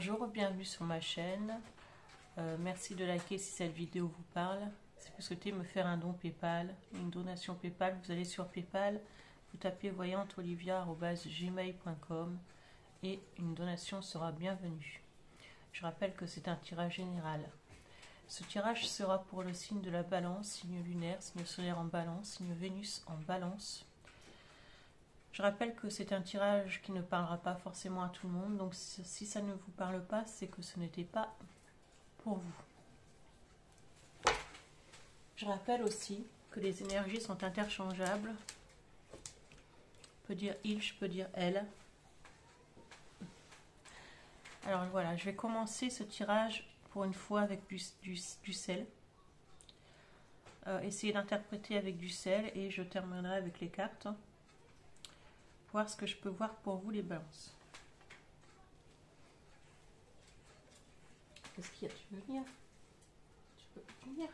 Bonjour, bienvenue sur ma chaîne. Merci de liker si cette vidéo vous parle. Si vous souhaitez me faire un don PayPal, une donation PayPal, vous allez sur PayPal, vous tapez voyanteolivia@gmail.com et une donation sera bienvenue. Je rappelle que c'est un tirage général. Ce tirage sera pour le signe de la Balance, signe lunaire, signe solaire en Balance, signe Vénus en Balance. Je rappelle que c'est un tirage qui ne parlera pas forcément à tout le monde, donc si ça ne vous parle pas, c'est que ce n'était pas pour vous. Je rappelle aussi que les énergies sont interchangeables. Je peux dire il, je peux dire elle. Alors voilà, je vais commencer ce tirage pour une fois avec du sel. Essayez d'interpréter avec du sel et je terminerai avec les cartes. Voir ce que je peux voir pour vous les balances. Qu'est-ce qu'il y a? Tu veux venir?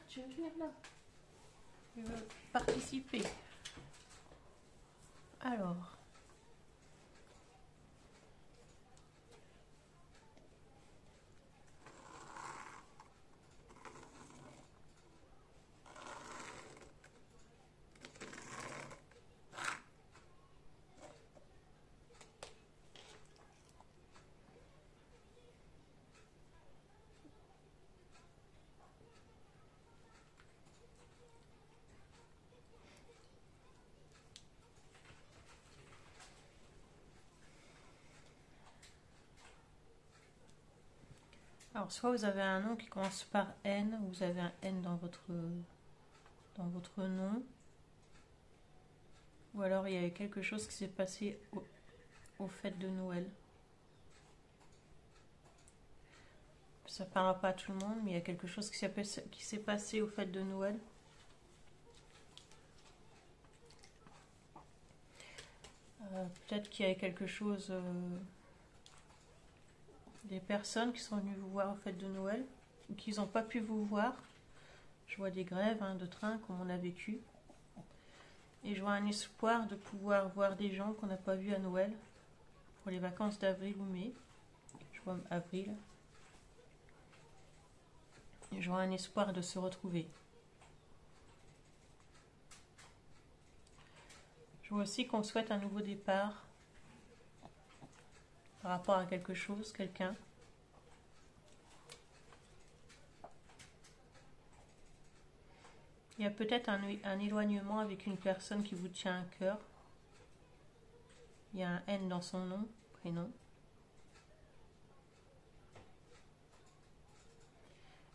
Tu veux venir là? Tu veux participer? Alors. Alors, soit vous avez un nom qui commence par N, ou vous avez un N dans votre nom, ou alors il y a quelque chose qui s'est passé au fête de Noël. Ça ne parlera pas à tout le monde, mais il y a quelque chose qui s'est passé au fête de Noël. Peut-être qu'il y a quelque chose... des personnes qui sont venues vous voir au fête de Noël, ou qui n'ont pas pu vous voir. Je vois des grèves de train comme on a vécu. Et je vois un espoir de pouvoir voir des gens qu'on n'a pas vus à Noël, pour les vacances d'avril ou mai. Je vois avril. Et je vois un espoir de se retrouver. Je vois aussi qu'on souhaite un nouveau départ par rapport à quelque chose, quelqu'un. Il y a peut-être un éloignement avec une personne qui vous tient à cœur. Il y a un N dans son nom, prénom.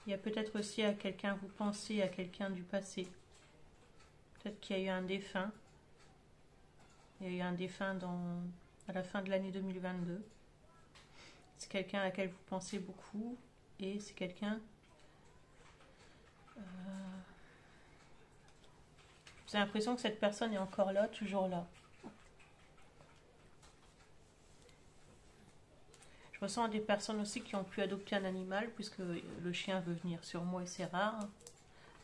Il y a peut-être aussi à quelqu'un, vous pensez à quelqu'un du passé. Peut-être qu'il y a eu un défunt. Il y a eu un défunt à la fin de l'année 2022. C'est quelqu'un à laquelle vous pensez beaucoup. Et c'est quelqu'un... J'ai l'impression que cette personne est encore là, toujours là. Je ressens des personnes aussi qui ont pu adopter un animal, puisque le chien veut venir sur moi et c'est rare.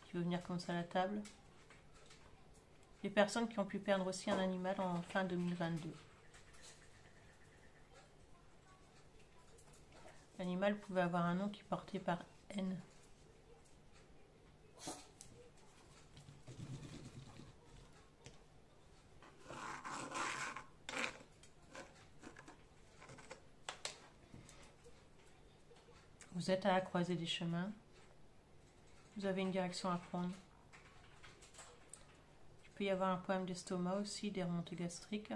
Il veut venir comme ça à la table. Des personnes qui ont pu perdre aussi un animal en fin 2022. L'animal pouvait avoir un nom qui portait par N. Vous êtes à la croisée des chemins. Vous avez une direction à prendre. Il peut y avoir un problème d'estomac aussi, des remontées gastriques.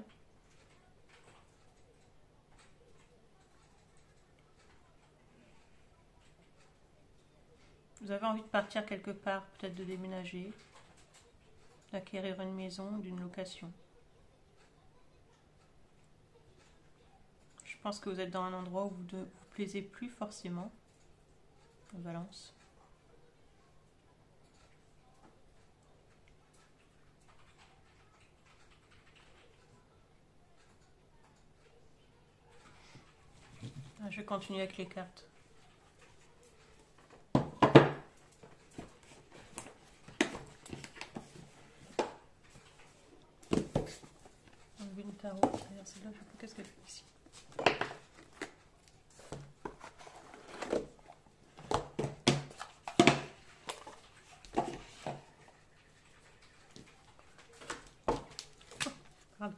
Vous avez envie de partir quelque part, peut-être de déménager, d'acquérir une maison, d'une location. Je pense que vous êtes dans un endroit où vous ne vous plaisez plus forcément. Balance. Je vais continuer avec les cartes. Enlever une tarot. D'ailleurs, celle-là, je sais pas qu'est-ce qu'elle fait ici. Pardon.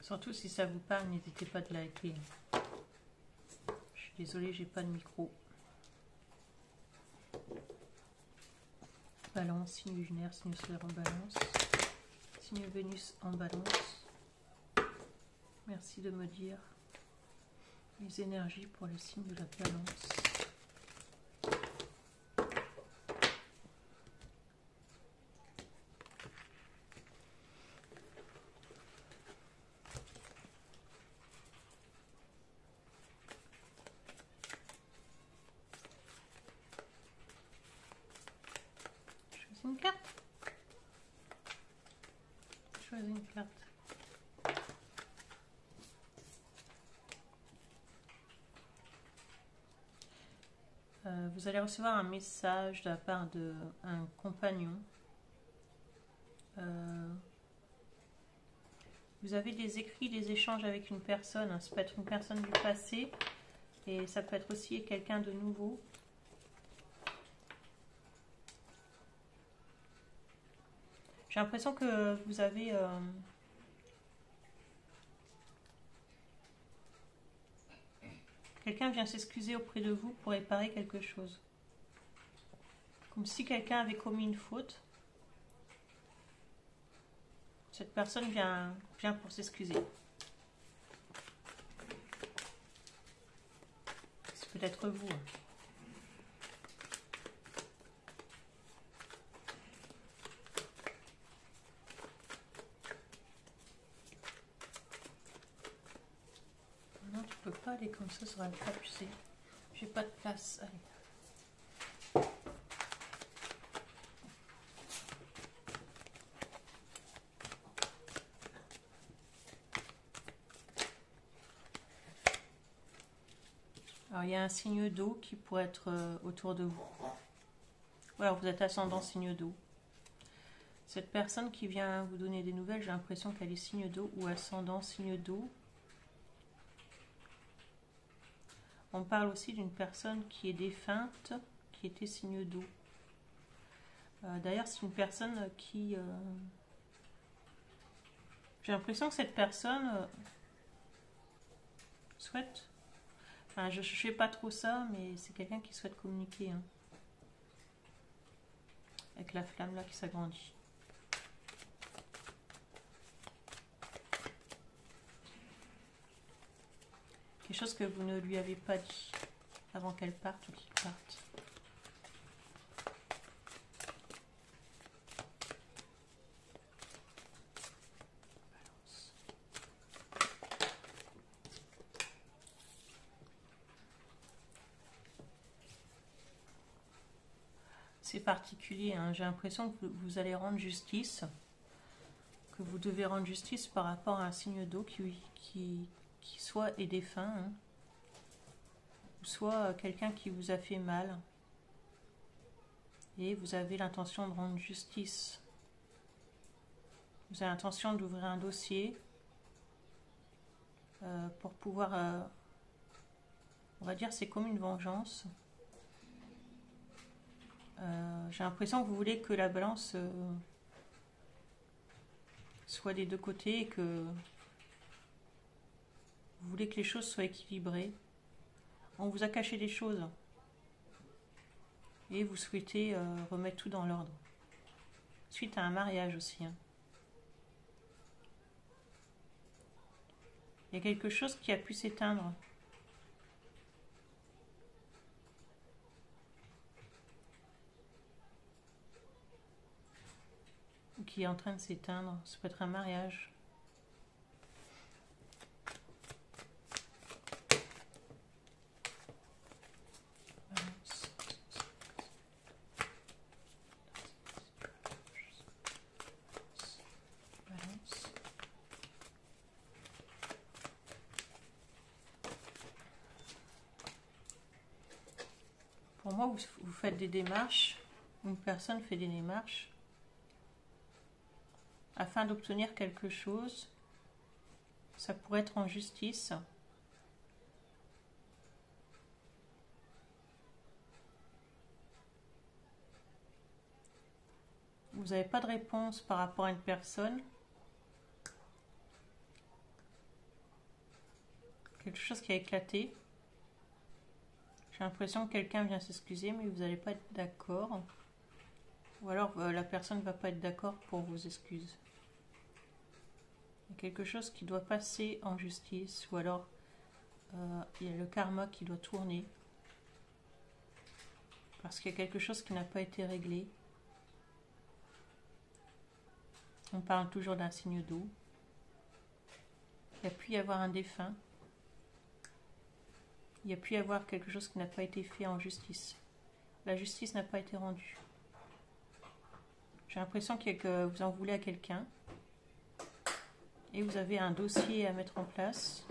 Surtout si ça vous parle, n'hésitez pas de liker. Je suis désolée, j'ai pas de micro. Balance, signe lunaire, signe solaire en balance. Signe Vénus en balance. Merci de me dire les énergies pour le signe de la balance. Choisis une carte. Choisis une carte. Vous allez recevoir un message de la part d'un compagnon. Vous avez des écrits, des échanges avec une personne. Hein. Ça peut être une personne du passé et ça peut être aussi quelqu'un de nouveau. J'ai l'impression que vous avez... quelqu'un vient s'excuser auprès de vous pour réparer quelque chose. Comme si quelqu'un avait commis une faute. Cette personne vient pour s'excuser. C'est peut-être vous. Non, tu peux pas aller comme ça sur la table, tu sais. J'ai pas de place. Allez. Alors, il y a un signe d'eau qui pourrait être autour de vous. Voilà, vous êtes ascendant signe d'eau. Cette personne qui vient vous donner des nouvelles, j'ai l'impression qu'elle est signe d'eau ou ascendant signe d'eau. On parle aussi d'une personne qui est défunte, qui était signe d'eau. D'ailleurs, c'est une personne qui... j'ai l'impression que cette personne souhaite... Enfin, je ne sais pas trop ça, mais c'est quelqu'un qui souhaite communiquer. Hein, avec la flamme là qui s'agrandit. Quelque chose que vous ne lui avez pas dit avant qu'elle parte ou qu'il parte. C'est particulier, hein. J'ai l'impression que vous allez rendre justice, que vous devez rendre justice par rapport à un signe d'eau qui soit est défunt, hein, ou soit quelqu'un qui vous a fait mal, et vous avez l'intention de rendre justice. Vous avez l'intention d'ouvrir un dossier pour pouvoir, on va dire, c'est comme une vengeance. J'ai l'impression que vous voulez que la balance soit des deux côtés et que vous voulez que les choses soient équilibrées. On vous a caché des choses et vous souhaitez remettre tout dans l'ordre. Suite à un mariage aussi. Hein. Il y a quelque chose qui a pu s'éteindre. Qui est en train de s'éteindre. Ça peut être un mariage. Pour moi, vous faites des démarches. Une personne fait des démarches afin d'obtenir quelque chose. Ça pourrait être en justice. Vous n'avez pas de réponse par rapport à une personne. Quelque chose qui a éclaté. J'ai l'impression que quelqu'un vient s'excuser, mais vous n'allez pas être d'accord. Ou alors la personne ne va pas être d'accord pour vos excuses. Il y a quelque chose qui doit passer en justice, ou alors il y a le karma qui doit tourner. Parce qu'il y a quelque chose qui n'a pas été réglé. On parle toujours d'un signe d'eau. Il y a pu y avoir un défunt. Il y a pu y avoir quelque chose qui n'a pas été fait en justice. La justice n'a pas été rendue. J'ai l'impression que vous en voulez à quelqu'un. Et vous avez un dossier à mettre en place.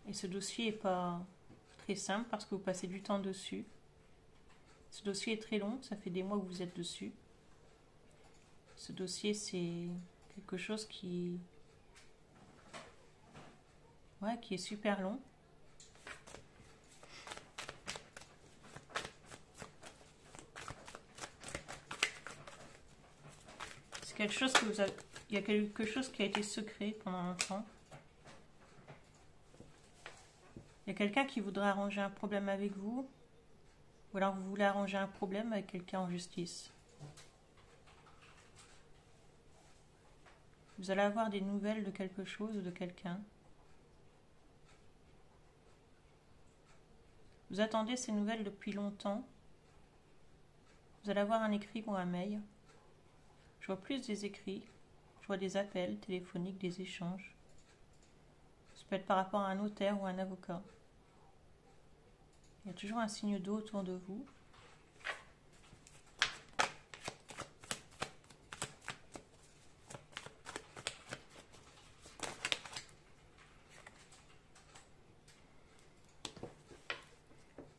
Et ce dossier n'est pas très simple parce que vous passez du temps dessus. Ce dossier est très long, ça fait des mois que vous êtes dessus. Ce dossier, c'est quelque chose qui est super long. C'est quelque chose que vous avez... Il y a quelque chose qui a été secret pendant longtemps. Il y a quelqu'un qui voudrait arranger un problème avec vous. Ou alors vous voulez arranger un problème avec quelqu'un en justice. Vous allez avoir des nouvelles de quelque chose ou de quelqu'un. Vous attendez ces nouvelles depuis longtemps. Vous allez avoir un écrit ou un mail. Je vois plus des écrits. Je vois des appels téléphoniques, des échanges. Ça peut être par rapport à un notaire ou un avocat. Il y a toujours un signe d'eau autour de vous.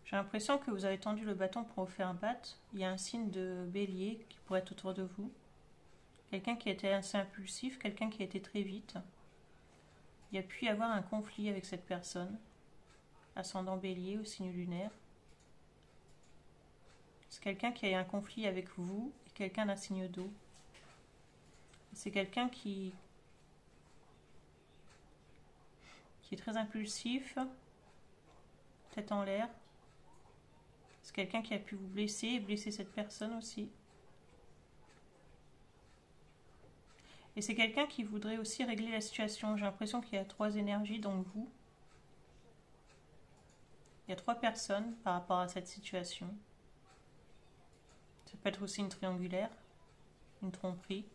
J'ai l'impression que vous avez tendu le bâton pour vous faire battre. Il y a un signe de bélier qui pourrait être autour de vous. Quelqu'un qui a été assez impulsif, quelqu'un qui a été très vite. Il y a pu y avoir un conflit avec cette personne. Ascendant bélier au signe lunaire. C'est quelqu'un qui a eu un conflit avec vous et quelqu'un d'un signe d'eau. C'est quelqu'un qui est très impulsif, tête en l'air. C'est quelqu'un qui a pu vous blesser et blesser cette personne aussi. Et c'est quelqu'un qui voudrait aussi régler la situation. J'ai l'impression qu'il y a 3 énergies, donc vous. Il y a 3 personnes par rapport à cette situation. Ça peut être aussi une triangulaire, une tromperie.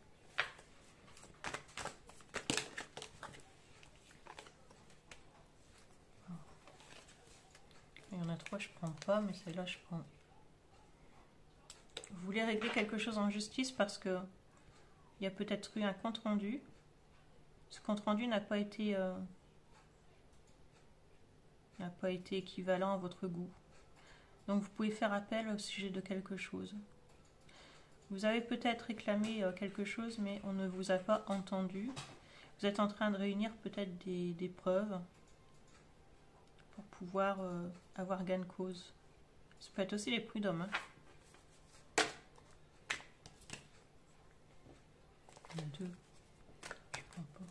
Il y en a 3, je ne prends pas, mais celle-là, je prends. Vous voulez régler quelque chose en justice parce que il y a peut-être eu un compte-rendu. Ce compte-rendu n'a pas été équivalent à votre goût. Donc vous pouvez faire appel au sujet de quelque chose. Vous avez peut-être réclamé quelque chose, mais on ne vous a pas entendu. Vous êtes en train de réunir peut-être des preuves pour pouvoir avoir gain de cause. Ça peut être aussi les prud'hommes. Hein. Il y en a 2. Je prends pas.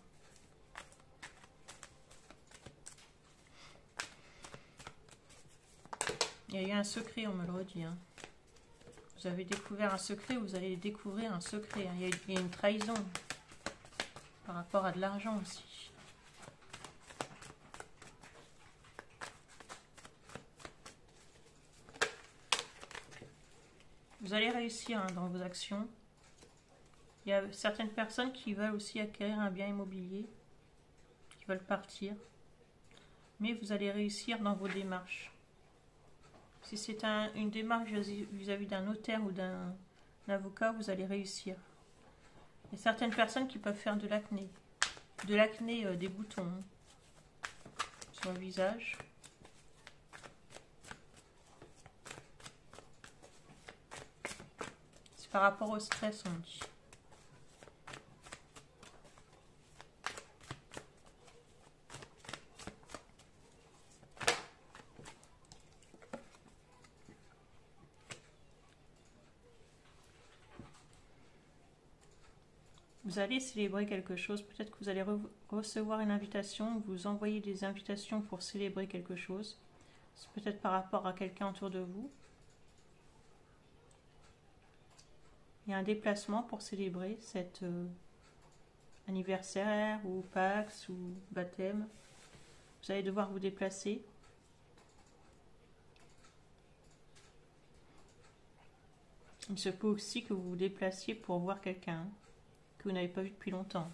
Il y a eu un secret, on me le redit. Hein. Vous avez découvert un secret, vous allez découvrir un secret. Hein. Il y a une trahison par rapport à de l'argent aussi. Vous allez réussir hein, dans vos actions. Il y a certaines personnes qui veulent aussi acquérir un bien immobilier, qui veulent partir. Mais vous allez réussir dans vos démarches. Si c'est une démarche vis-à-vis d'un notaire ou d'un avocat, vous allez réussir. Il y a certaines personnes qui peuvent faire de l'acné. De l'acné, des boutons sur le visage. C'est par rapport au stress, on dit. Vous allez célébrer quelque chose. Peut-être que vous allez recevoir une invitation, vous envoyez des invitations pour célébrer quelque chose. C'est peut-être par rapport à quelqu'un autour de vous. Il y a un déplacement pour célébrer cet anniversaire ou Pax ou baptême. Vous allez devoir vous déplacer. Il se peut aussi que vous vous déplaciez pour voir quelqu'un que vous n'avez pas vu depuis longtemps.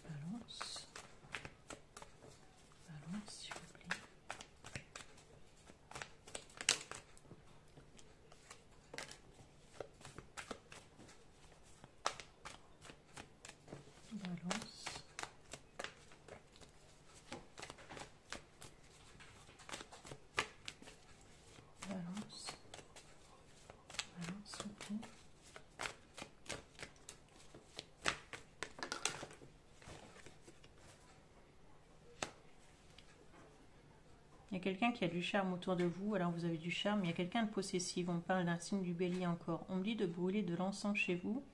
Balance. Balance, s'il vous plaît. Balance. Balance. Balance, s'il vous plaît. Il y a quelqu'un qui a du charme autour de vous, alors vous avez du charme, il y a quelqu'un de possessif, on parle d'un signe du bélier encore. On me dit de brûler de l'encens chez vous,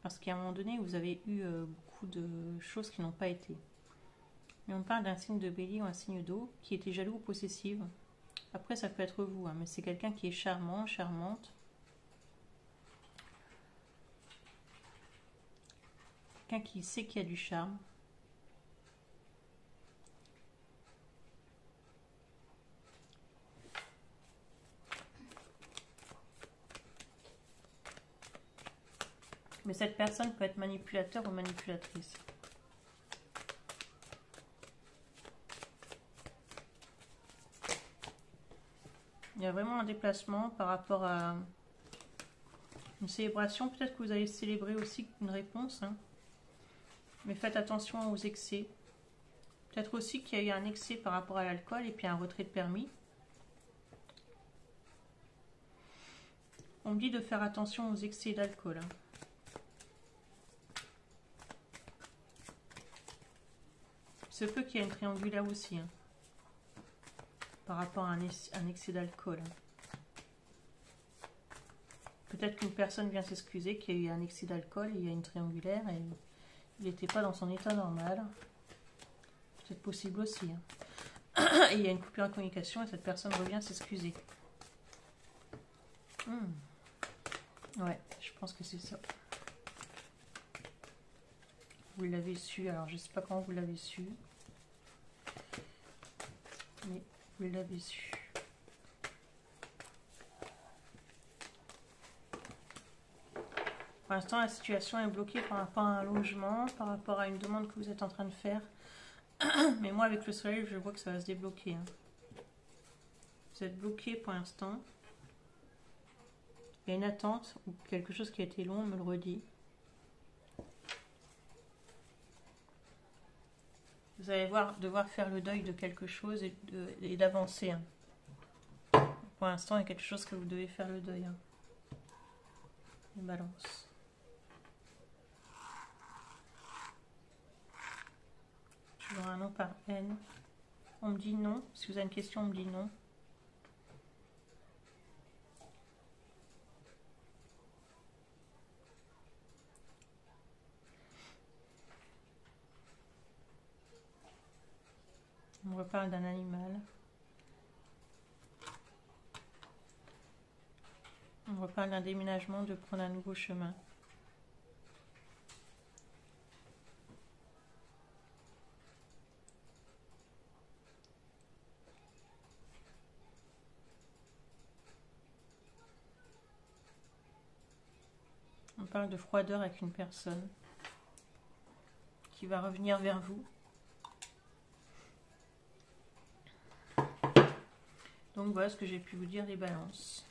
parce qu'à un moment donné, vous avez eu beaucoup de choses qui n'ont pas été. Mais on parle d'un signe de bélier ou un signe d'eau qui était jaloux ou possessif. Après, ça peut être vous, hein, mais c'est quelqu'un qui est charmant, charmante. Quelqu'un qui sait qu'il y a du charme. Mais cette personne peut être manipulateur ou manipulatrice. Il y a vraiment un déplacement par rapport à une célébration. Peut-être que vous allez célébrer aussi une réponse. Hein. Mais faites attention aux excès. Peut-être aussi qu'il y a eu un excès par rapport à l'alcool et puis un retrait de permis. On me dit de faire attention aux excès d'alcool. Hein. Il se peut qu'il y ait une triangulaire aussi, hein, par rapport à un excès d'alcool. Hein. Peut-être qu'une personne vient s'excuser qu'il y a eu un excès d'alcool et il y a une triangulaire et il n'était pas dans son état normal. C'est possible aussi. Hein. Et il y a une coupure de communication et cette personne revient s'excuser. Ouais, je pense que c'est ça. Vous l'avez su, alors je ne sais pas comment vous l'avez su. Mais vous l'avez su. Pour l'instant, la situation est bloquée par rapport à un logement, par rapport à une demande que vous êtes en train de faire. Mais moi, avec le soleil, je vois que ça va se débloquer. Hein. Vous êtes bloqué pour l'instant. Il y a une attente ou quelque chose qui a été long, on me le redit. Vous allez devoir faire le deuil de quelque chose et d'avancer. Hein. Pour l'instant, il y a quelque chose que vous devez faire le deuil. Hein. Une balance. Toujours un nom par N. On me dit non. Si vous avez une question, on me dit non. On me reparle d'un animal. On me reparle d'un déménagement, de prendre un nouveau chemin. On parle de froideur avec une personne qui va revenir vers vous. Donc voilà ce que j'ai pu vous dire les balances.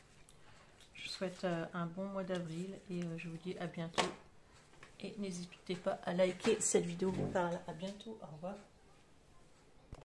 Je vous souhaite un bon mois d'avril et je vous dis à bientôt. Et n'hésitez pas à liker cette vidéo vous parle. À bientôt, au revoir.